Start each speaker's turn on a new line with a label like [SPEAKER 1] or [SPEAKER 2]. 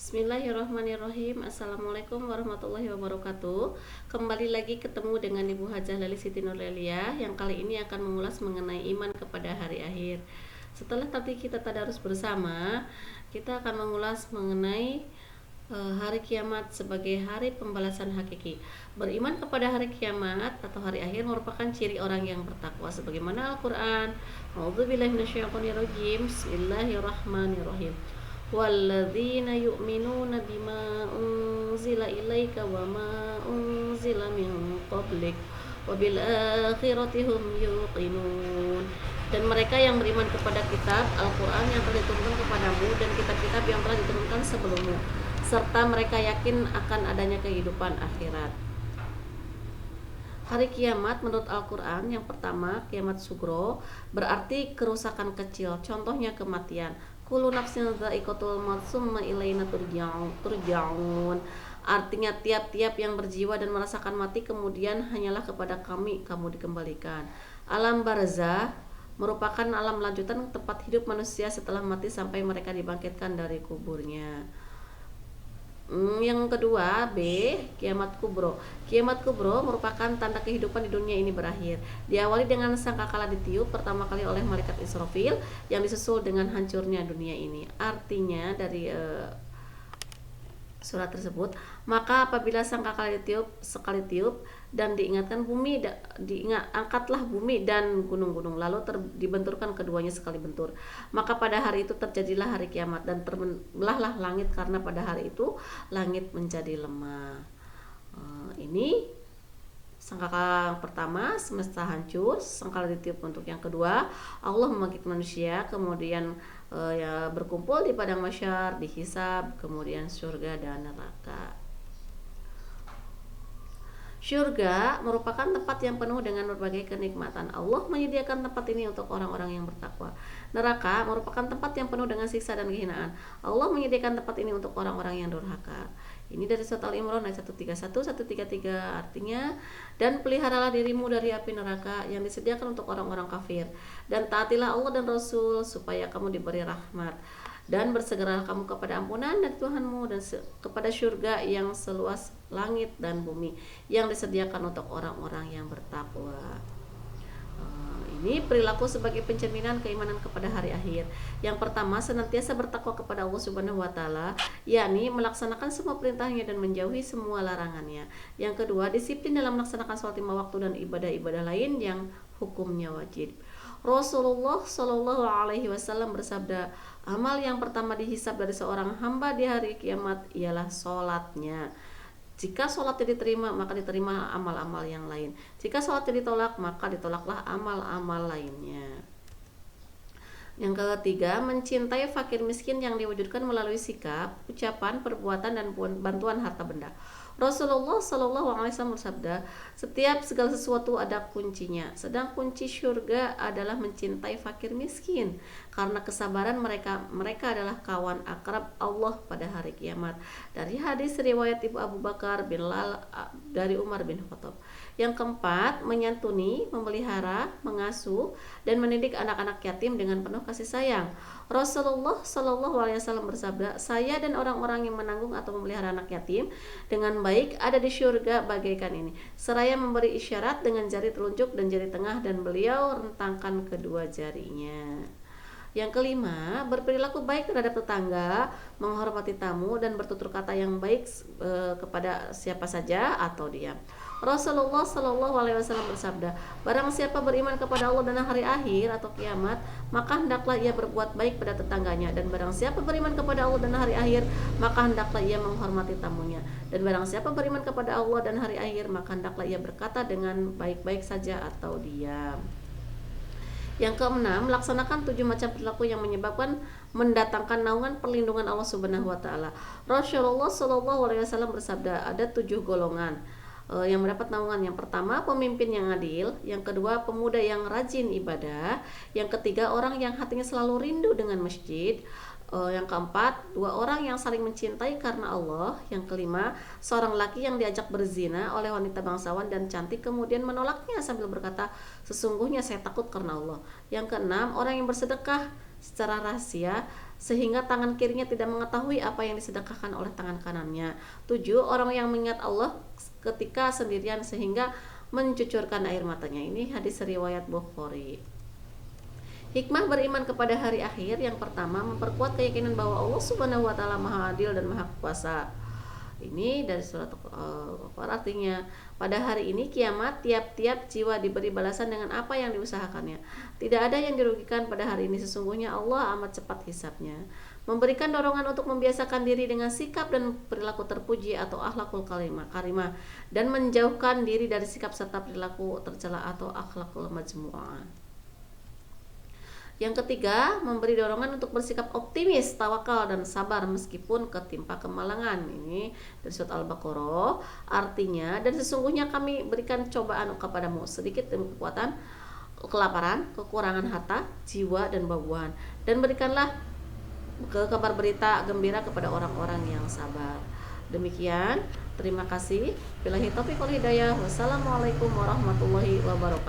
[SPEAKER 1] Bismillahirrahmanirrahim. Assalamualaikum warahmatullahi wabarakatuh. Kembali lagi ketemu dengan Ibu Hajah Lali Siti Nurliah yang kali ini akan mengulas mengenai iman kepada hari akhir. Setelah tadi kita tadarus bersama, kita akan mengulas mengenai hari kiamat sebagai hari pembalasan hakiki. Beriman kepada hari kiamat atau hari akhir merupakan ciri orang yang bertakwa sebagaimana Al-Qur'an. A'udzubillahi minasyaitonirrajim. Bismillahirrahmanirrahim. Walladzina yu'minuna bima unzila ilaika wa ma unzila min qablik wa bil akhirati hum yuqinun. Dan mereka yang beriman kepada kitab Al-Quran yang telah diturunkan kepadamu dan kitab-kitab yang telah diturunkan sebelummu, serta mereka yakin akan adanya kehidupan akhirat. Hari kiamat menurut Al-Quran, yang pertama kiamat sugro berarti kerusakan kecil, contohnya kematian. Kullu nafsin dha'iqatul maut tsumma ilaina turja'un. Artinya tiap-tiap yang berjiwa dan merasakan mati kemudian hanyalah kepada kami kamu dikembalikan. Alam barzah merupakan alam lanjutan tempat hidup manusia setelah mati sampai mereka dibangkitkan dari kuburnya. Yang kedua, B, kiamat kubro. Kiamat kubro merupakan tanda kehidupan di dunia ini berakhir. Diawali dengan sangkakala ditiup pertama kali oleh malaikat Israfil yang disusul dengan hancurnya dunia ini. Artinya dari surat tersebut, maka apabila sangkakala ditiup sekali tiup dan diingatkan bumi, angkatlah bumi dan gunung-gunung, lalu dibenturkan keduanya sekali bentur, maka pada hari itu terjadilah hari kiamat dan terbelahlah langit karena pada hari itu langit menjadi lemah. Ini sangkakala yang pertama, semesta hancur. Sangkakala ditiup untuk yang kedua, Allah membangkit manusia, kemudian berkumpul di padang mahsyar, dihisab, kemudian surga dan neraka. Syurga merupakan tempat yang penuh dengan berbagai kenikmatan. Allah menyediakan tempat ini untuk orang-orang yang bertakwa. Neraka merupakan tempat yang penuh dengan siksa dan kehinaan. Allah menyediakan tempat ini untuk orang-orang yang durhaka. Ini dari surat Al-Imran ayat 131 133, artinya, dan peliharalah dirimu dari api neraka yang disediakan untuk orang-orang kafir, dan taatilah Allah dan Rasul supaya kamu diberi rahmat, dan bersegeralah kamu kepada ampunan dari Tuhanmu dan kepada syurga yang seluas langit dan bumi yang disediakan untuk orang-orang yang bertakwa. Ini perilaku sebagai pencerminan keimanan kepada hari akhir. Yang pertama, senantiasa bertakwa kepada Allah Subhanahu wa taala, yakni melaksanakan semua perintahnya dan menjauhi semua larangannya. Yang kedua, disiplin dalam melaksanakan sholat 5 waktu dan ibadah-ibadah lain yang hukumnya wajib. Rasulullah Shallallahu alaihi wasallam bersabda, amal yang pertama dihisab dari seorang hamba di hari kiamat ialah sholatnya. Jika sholatnya diterima, maka diterima amal-amal yang lain. Jika sholatnya ditolak, maka ditolaklah amal-amal lainnya. Yang ketiga, mencintai fakir miskin yang diwujudkan melalui sikap, ucapan, perbuatan, dan bantuan harta benda. Rasulullah Shallallahu alaihi wasallam bersabda, setiap segala sesuatu ada kuncinya, sedang kunci syurga adalah mencintai fakir miskin, karena kesabaran mereka adalah kawan akrab Allah pada hari kiamat. Dari hadis riwayat Ibu Abu Bakar bin Lal dari Umar bin Khattab. Yang keempat, menyantuni, memelihara, mengasuh, dan mendidik anak-anak yatim dengan penuh kasih sayang. Rasulullah Shallallahu alaihi wasallam bersabda, saya dan orang-orang yang menanggung atau memelihara anak yatim dengan baik ada di syurga bagaikan ini. Seraya memberi isyarat dengan jari telunjuk dan jari tengah, dan beliau rentangkan kedua jarinya. Yang kelima, berperilaku baik terhadap tetangga, menghormati tamu, dan bertutur kata yang baik kepada siapa saja atau diam. Rasulullah Shallallahu alaihi wasallam bersabda, barang siapa beriman kepada Allah dan hari akhir atau kiamat, maka hendaklah ia berbuat baik pada tetangganya, dan barang siapa beriman kepada Allah dan hari akhir, maka hendaklah ia menghormati tamunya, dan barang siapa beriman kepada Allah dan hari akhir, maka hendaklah ia berkata dengan baik-baik saja atau diam. Yang keenam, melaksanakan 7 macam perilaku yang menyebabkan mendatangkan naungan perlindungan Allah Subhanahu wa taala. Rasulullah Shallallahu alaihi wasallam bersabda, ada 7 golongan yang mendapat naungan. Yang pertama, pemimpin yang adil. Yang kedua, pemuda yang rajin ibadah. Yang ketiga, orang yang hatinya selalu rindu dengan masjid. Yang keempat, 2 orang yang saling mencintai karena Allah. Yang kelima, seorang laki yang diajak berzina oleh wanita bangsawan dan cantik kemudian menolaknya sambil berkata, sesungguhnya saya takut karena Allah. Yang keenam, orang yang bersedekah secara rahasia sehingga tangan kirinya tidak mengetahui apa yang disedekahkan oleh tangan kanannya. 7. Orang yang mengingat Allah ketika sendirian sehingga mencucurkan air matanya. Ini hadis riwayat Bukhari. Hikmah beriman kepada hari akhir. Yang pertama, memperkuat keyakinan bahwa Allah Subhanahu wa taala Maha Adil dan Maha Kuasa. Ini dari surat artinya pada hari ini kiamat tiap-tiap jiwa diberi balasan dengan apa yang diusahakannya. Tidak ada yang dirugikan pada hari ini, sesungguhnya Allah amat cepat hisabnya. Memberikan dorongan untuk membiasakan diri dengan sikap dan perilaku terpuji atau akhlakul karimah dan menjauhkan diri dari sikap serta perilaku tercela atau akhlakul majmu'ah. Yang ketiga, memberi dorongan untuk bersikap optimis, tawakal, dan sabar meskipun ketimpa kemalangan. Ini dari surat Al-Baqarah. Artinya, dan sesungguhnya kami berikan cobaan kepadamu sedikit demi kekuatan, kelaparan, kekurangan harta, jiwa, dan buah-buahan. Dan berikanlah kabar berita gembira kepada orang-orang yang sabar. Demikian, terima kasih. Billahi taufiq wal hidayah. Wassalamualaikum warahmatullahi wabarakatuh.